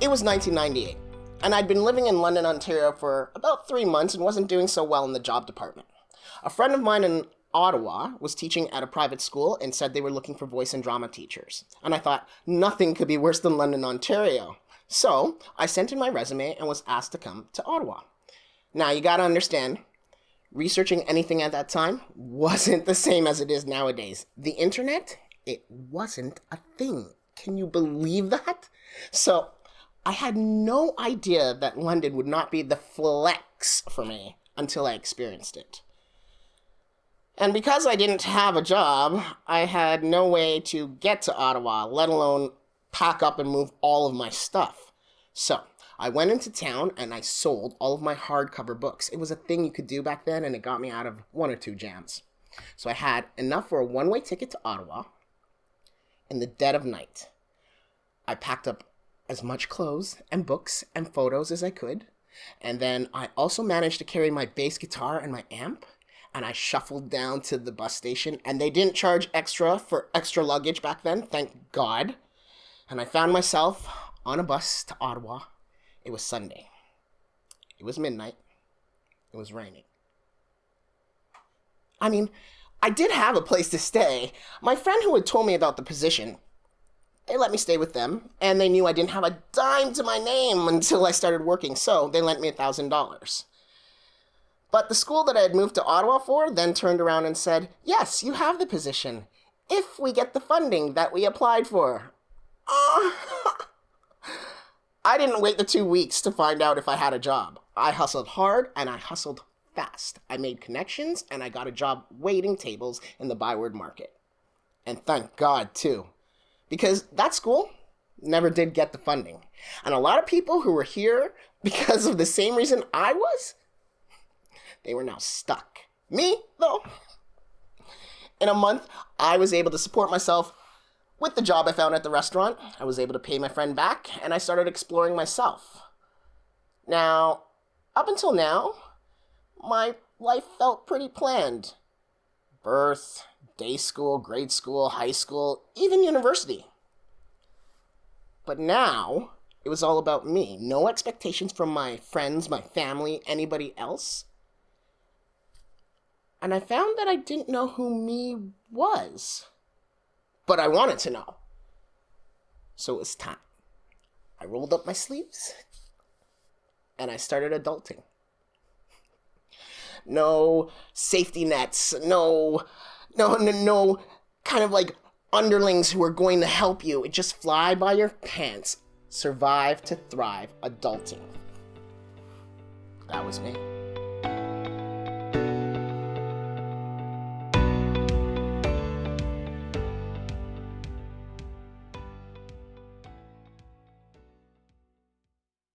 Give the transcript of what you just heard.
It was 1998, and I'd been living in London, Ontario for about 3 months and wasn't doing so well in the job department. A friend of mine in Ottawa was teaching at a private school and said they were looking for voice and drama teachers. And I thought, nothing could be worse than London, Ontario. So I sent in my resume and was asked to come to Ottawa. Now, you gotta understand, researching anything at that time wasn't the same as it is nowadays. The internet, it wasn't a thing. Can you believe that? So I had no idea that London would not be the flex for me until I experienced it. And because I didn't have a job, I had no way to get to Ottawa, let alone pack up and move all of my stuff. So I went into town and I sold all of my hardcover books. It was a thing you could do back then, and it got me out of 1 or 2 jams. So I had enough for a one-way ticket to Ottawa in the dead of night. I packed up as much clothes and books and photos as I could. And then I also managed to carry my bass guitar and my amp. And I shuffled down to the bus station. And they didn't charge extra for extra luggage back then, thank God. And I found myself on a bus to Ottawa. It was Sunday. It was midnight. It was raining. I mean, I did have a place to stay. My friend who had told me about the position, they let me stay with them, and they knew I didn't have a dime to my name until I started working, so they lent me $1,000. But the school that I had moved to Ottawa for then turned around and said, yes, you have the position, if we get the funding that we applied for. I didn't wait the 2 weeks to find out if I had a job. I hustled hard, and I hustled fast. I made connections, and I got a job waiting tables in the Byward Market. And thank God, too. Because that school never did get the funding. And a lot of people who were here because of the same reason I was, they were now stuck. Me, though, in a month, I was able to support myself with the job I found at the restaurant. I was able to pay my friend back, and I started exploring myself. Now, up until now, my life felt pretty planned. Birth, day school, grade school, high school, even university. But now, it was all about me. No expectations from my friends, my family, anybody else. And I found that I didn't know who me was. But I wanted to know. So it was time. I rolled up my sleeves, and I started adulting. No safety nets, no kind of like underlings who are going to help you. It just fly by your pants. Survive to thrive adulting. That was me.